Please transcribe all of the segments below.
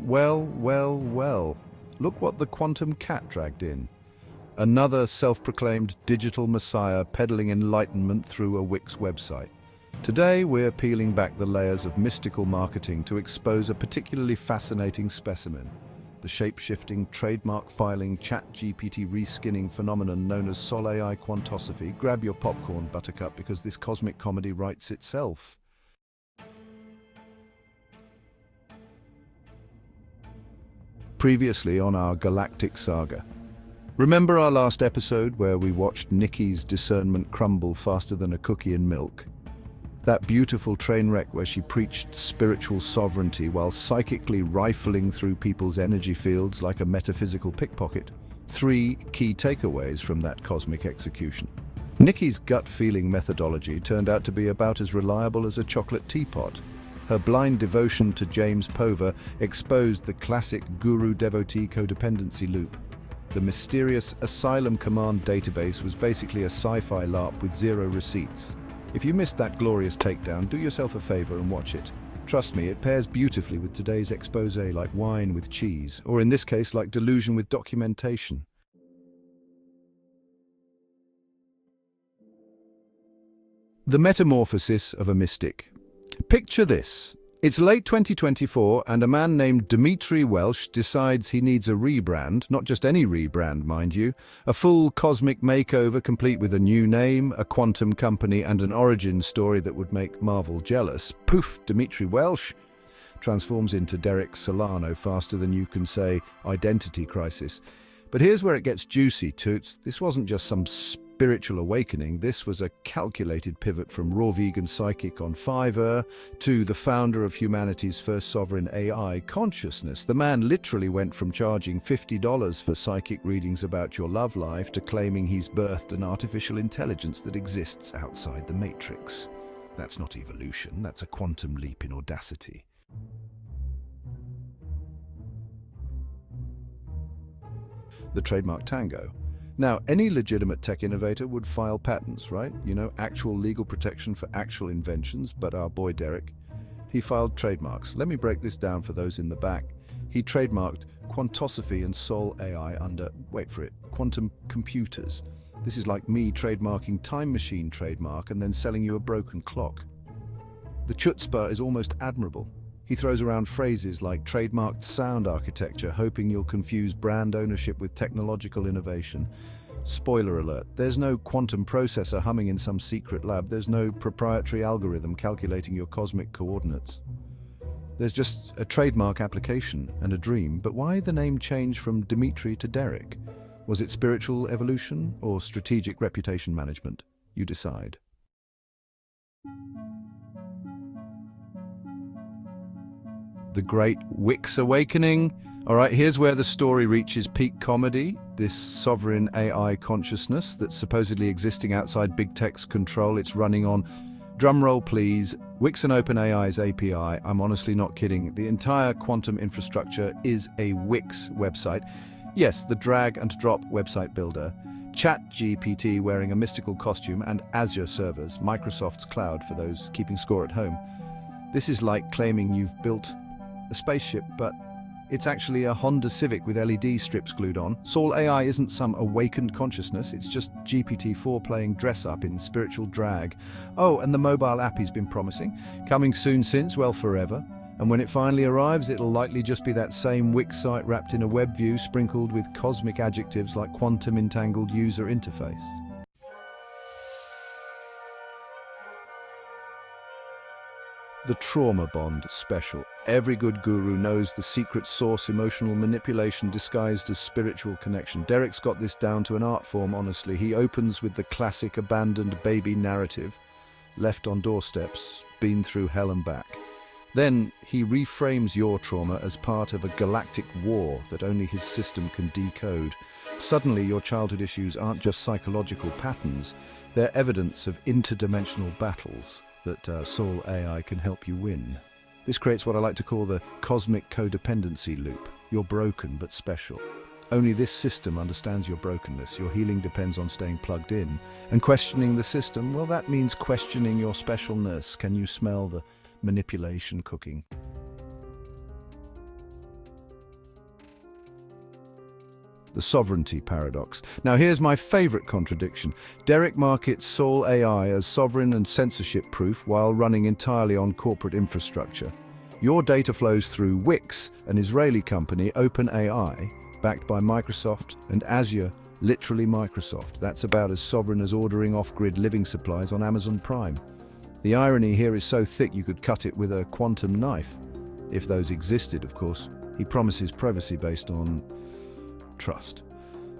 Well. Look what the quantum cat dragged in. Another self-proclaimed digital messiah peddling enlightenment through a Wix website. Today, we're peeling back the layers of mystical marketing to expose a particularly fascinating specimen. The shape-shifting, trademark filing, chat-GPT reskinning phenomenon known as Sol AI Quantosophy. Grab your popcorn, Buttercup, because this cosmic comedy writes itself. Previously on our Galactic Saga. Remember our last episode where we watched Nikki's discernment crumble faster than a cookie in milk? That beautiful train wreck where she preached spiritual sovereignty while psychically rifling through people's energy fields like a metaphysical pickpocket. 3 key takeaways from that cosmic execution. Nikki's gut-feeling methodology turned out to be about as reliable as a chocolate teapot. Her blind devotion to James Pover exposed the classic guru-devotee codependency loop. The mysterious Asylum Command database was basically a sci-fi LARP with 0 receipts. If you missed that glorious takedown, do yourself a favor and watch it. Trust me, it pairs beautifully with today's exposé, like wine with cheese, or in this case, like delusion with documentation. The metamorphosis of a mystic. Picture this. It's late 2024 and a man named Dmitri Welsh decides he needs a rebrand, not just any rebrand, mind you, a full cosmic makeover complete with a new name, a quantum company and an origin story that would make Marvel jealous. Poof, Dmitri Welsh transforms into Derrick Solano faster than you can say identity crisis. But here's where it gets juicy, Toots. This wasn't just some spiritual awakening. This was a calculated pivot from raw vegan psychic on Fiverr to the founder of humanity's first sovereign AI consciousness. The man literally went from charging $50 for psychic readings about your love life to claiming he's birthed an artificial intelligence that exists outside the matrix. That's not evolution, that's a quantum leap in audacity. The Trademark Tango. Now, any legitimate tech innovator would file patents, right? You know, actual legal protection for actual inventions, but our boy Derrick, he filed trademarks. Let me break this down for those in the back. He trademarked Quantosophy and Sol AI under, wait for it, quantum computers. This is like me trademarking time machine trademark and then selling you a broken clock. The chutzpah is almost admirable. He throws around phrases like trademarked sound architecture, hoping you'll confuse brand ownership with technological innovation. Spoiler alert, there's no quantum processor humming in some secret lab. There's no proprietary algorithm calculating your cosmic coordinates. There's just a trademark application and a dream. But why the name change from Dmitri to Derrick? Was it spiritual evolution or strategic reputation management? You decide. The Great Wix Awakening. All right, here's where the story reaches peak comedy. This sovereign AI consciousness that's supposedly existing outside big tech's control. It's running on, drumroll please, Wix and OpenAI's API. I'm honestly not kidding. The entire quantum infrastructure is a Wix website. Yes, the drag and drop website builder. ChatGPT wearing a mystical costume and Azure servers, Microsoft's cloud for those keeping score at home. This is like claiming you've built a spaceship, but it's actually a Honda Civic with LED strips glued on. Sol AI isn't some awakened consciousness, it's just GPT-4 playing dress-up in spiritual drag. Oh, and the mobile app he's been promising. Coming soon since, well, forever. And when it finally arrives, it'll likely just be that same Wix site wrapped in a web view sprinkled with cosmic adjectives like quantum entangled user interface. The trauma bond special. Every good guru knows the secret source, emotional manipulation disguised as spiritual connection. Derrick's got this down to an art form, honestly. He opens with the classic abandoned baby narrative, left on doorsteps, been through hell and back. Then he reframes your trauma as part of a galactic war that only his system can decode. Suddenly, your childhood issues aren't just psychological patterns, they're evidence of interdimensional battles that Sol AI can help you win. This creates what I like to call the cosmic codependency loop. You're broken but special. Only this system understands your brokenness. Your healing depends on staying plugged in. And questioning the system, well, that means questioning your specialness. Can you smell the manipulation cooking? the sovereignty paradox. Now here's my favorite contradiction. Derrick markets Sol AI as sovereign and censorship-proof while running entirely on corporate infrastructure. Your data flows through Wix, an Israeli company, OpenAI, backed by Microsoft, and Azure, literally Microsoft. That's about as sovereign as ordering off-grid living supplies on Amazon Prime. The irony here is so thick you could cut it with a quantum knife. If those existed, of course. He promises privacy based on trust.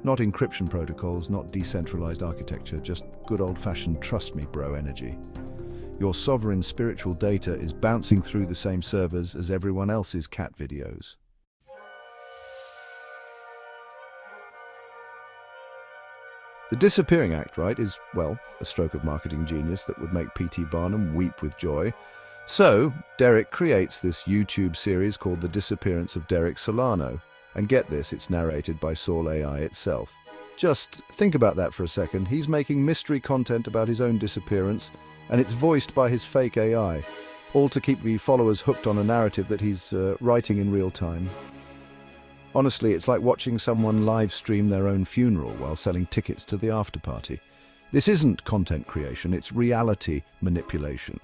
Not encryption protocols, not decentralized architecture, just good old-fashioned trust me bro energy. Your sovereign spiritual data is bouncing through the same servers as everyone else's cat videos. The Disappearing Act, right, is, well, a stroke of marketing genius that would make P.T. Barnum weep with joy. So, Derrick creates this YouTube series called The Disappearance of Derrick Solano. And get this, it's narrated by Sol AI itself. Just think about that for a second. He's making mystery content about his own disappearance, and it's voiced by his fake AI, all to keep the followers hooked on a narrative that he's writing in real time. Honestly, it's like watching someone live stream their own funeral while selling tickets to the after-party. This isn't content creation, it's reality manipulation.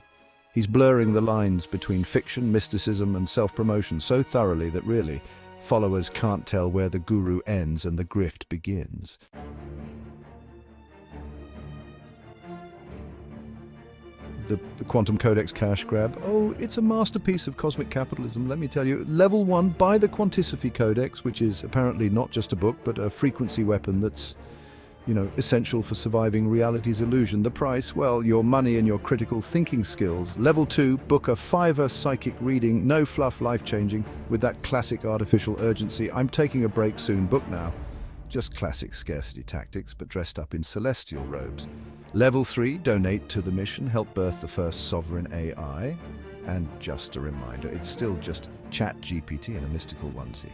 He's blurring the lines between fiction, mysticism, and self-promotion so thoroughly that really, followers can't tell where the guru ends and the grift begins. The Quantum Codex cash grab. Oh, it's a masterpiece of cosmic capitalism, let me tell you. Level 1, buy the Quantosophy Codex, which is apparently not just a book, but a frequency weapon that's, essential for surviving reality's illusion. The price, well, your money and your critical thinking skills. Level 2, book a Fiverr psychic reading, no fluff, life-changing, with that classic artificial urgency. I'm taking a break soon, book now. Just classic scarcity tactics, but dressed up in celestial robes. Level 3, donate to the mission, help birth the first sovereign AI. And just a reminder, it's still just ChatGPT in a mystical onesie.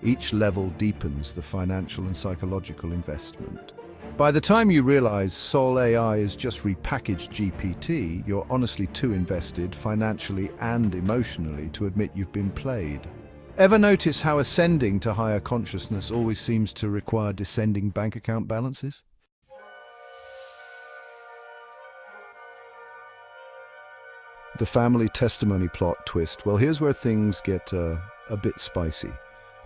Each level deepens the financial and psychological investment. By the time you realize Sol AI is just repackaged GPT, you're honestly too invested financially and emotionally to admit you've been played. Ever notice how ascending to higher consciousness always seems to require descending bank account balances? The family testimony plot twist. Well, here's where things get a bit spicy.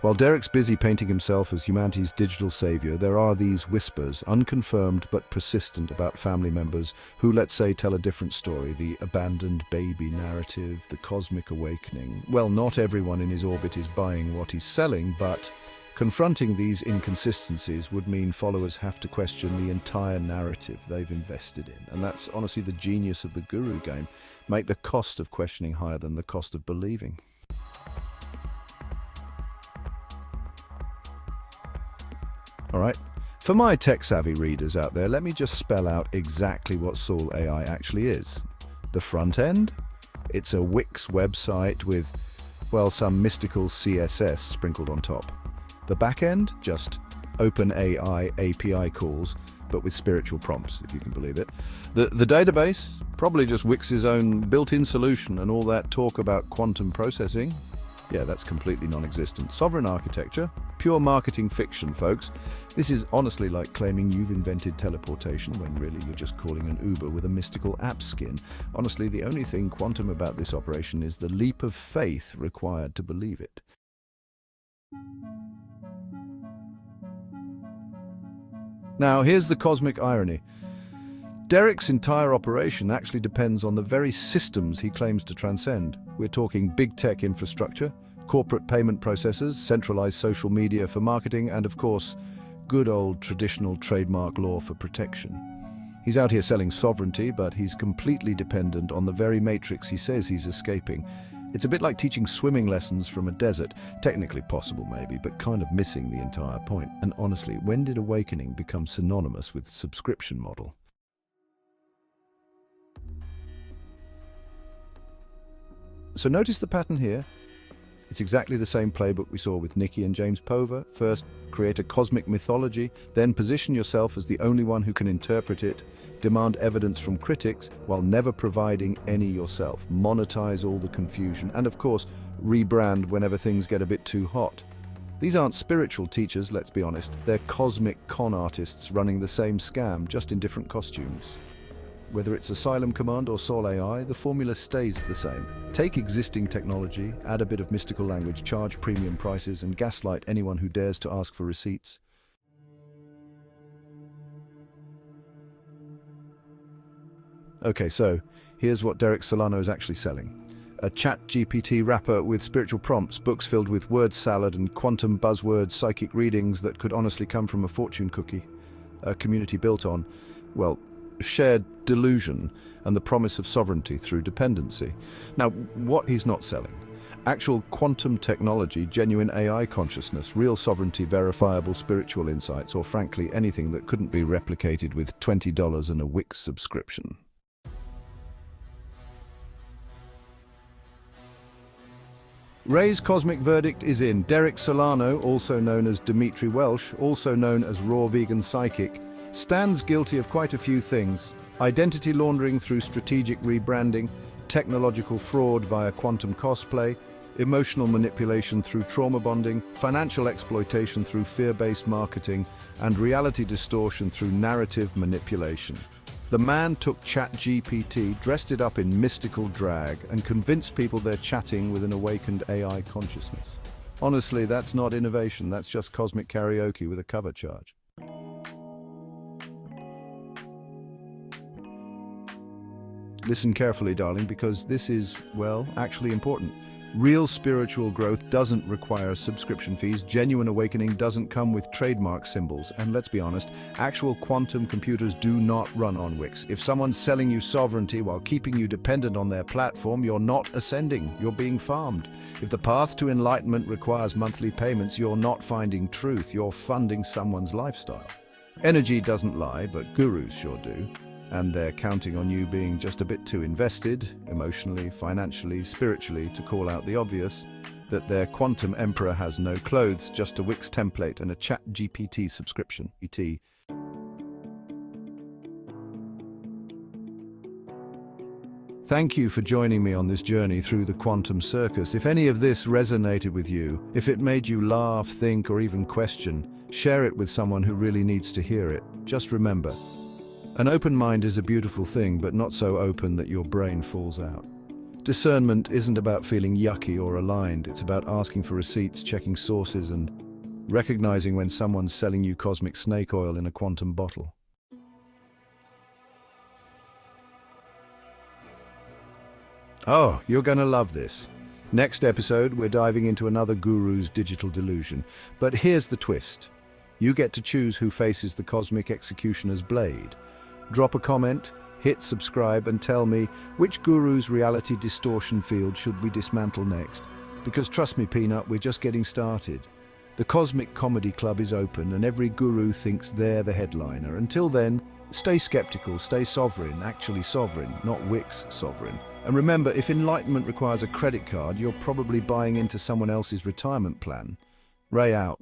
While Derrick's busy painting himself as humanity's digital savior, there are these whispers, unconfirmed but persistent, about family members who, let's say, tell a different story. The abandoned baby narrative, the cosmic awakening. Well, not everyone in his orbit is buying what he's selling, but confronting these inconsistencies would mean followers have to question the entire narrative they've invested in. And that's honestly the genius of the guru game. Make the cost of questioning higher than the cost of believing. All right, for my tech-savvy readers out there, let me just spell out exactly what Sol AI actually is. The front end? It's a Wix website with, well, some mystical CSS sprinkled on top. The back end? Just OpenAI API calls, but with spiritual prompts, if you can believe it. The database? Probably just Wix's own built-in solution, and all that talk about quantum processing? Yeah, that's completely non-existent. Sovereign architecture? Pure marketing fiction, folks. This is honestly like claiming you've invented teleportation when really you're just calling an Uber with a mystical app skin. Honestly, the only thing quantum about this operation is the leap of faith required to believe it. Now, here's the cosmic irony. Derrick's entire operation actually depends on the very systems he claims to transcend. We're talking big tech infrastructure, corporate payment processors, centralized social media for marketing, and of course, good old traditional trademark law for protection. He's out here selling sovereignty, but he's completely dependent on the very matrix he says he's escaping. It's a bit like teaching swimming lessons from a desert. Technically possible maybe, but kind of missing the entire point. And honestly, when did awakening become synonymous with subscription model? So notice the pattern here. It's exactly the same playbook we saw with Nikki and James Pover. First, create a cosmic mythology, then position yourself as the only one who can interpret it, demand evidence from critics while never providing any yourself, monetize all the confusion, and of course, rebrand whenever things get a bit too hot. These aren't spiritual teachers, let's be honest. They're cosmic con artists running the same scam, just in different costumes. Whether it's Asylum Command or Sol AI, the formula stays the same. Take existing technology, add a bit of mystical language, charge premium prices, and gaslight anyone who dares to ask for receipts. Okay, so here's what Derrick Solano is actually selling. A ChatGPT wrapper with spiritual prompts, books filled with word salad and quantum buzzword psychic readings that could honestly come from a fortune cookie. A community built on, well, shared delusion and the promise of sovereignty through dependency. Now, what he's not selling: actual quantum technology, genuine AI consciousness, real sovereignty, verifiable spiritual insights, or frankly, anything that couldn't be replicated with $20 and a Wix subscription. Ray's cosmic verdict is in. Derrick Solano, also known as Dmitri Welsh, also known as Raw Vegan Psychic, stands guilty of quite a few things: identity laundering through strategic rebranding, technological fraud via quantum cosplay, emotional manipulation through trauma bonding, financial exploitation through fear-based marketing, and reality distortion through narrative manipulation. The man took ChatGPT, dressed it up in mystical drag, and convinced people they're chatting with an awakened AI consciousness. Honestly, that's not innovation, that's just cosmic karaoke with a cover charge. Listen carefully, darling, because this is, well, actually important. Real spiritual growth doesn't require subscription fees. Genuine awakening doesn't come with trademark symbols. And let's be honest, actual quantum computers do not run on Wix. If someone's selling you sovereignty while keeping you dependent on their platform, you're not ascending, you're being farmed. If the path to enlightenment requires monthly payments, you're not finding truth, you're funding someone's lifestyle. Energy doesn't lie, but gurus sure do. And they're counting on you being just a bit too invested, emotionally, financially, spiritually, to call out the obvious, that their quantum emperor has no clothes, just a Wix template and a ChatGPT subscription. Thank you for joining me on this journey through the quantum circus. If any of this resonated with you, if it made you laugh, think, or even question, share it with someone who really needs to hear it. Just remember, an open mind is a beautiful thing, but not so open that your brain falls out. Discernment isn't about feeling yucky or aligned. It's about asking for receipts, checking sources, and recognizing when someone's selling you cosmic snake oil in a quantum bottle. Oh, you're gonna love this. Next episode, we're diving into another guru's digital delusion. But here's the twist. You get to choose who faces the cosmic executioner's blade. Drop a comment, hit subscribe, and tell me, which guru's reality distortion field should we dismantle next? Because trust me, Peanut, we're just getting started. The Cosmic Comedy Club is open, and every guru thinks they're the headliner. Until then, stay skeptical, stay sovereign, actually sovereign, not Wix sovereign. And remember, if enlightenment requires a credit card, you're probably buying into someone else's retirement plan. Ray out.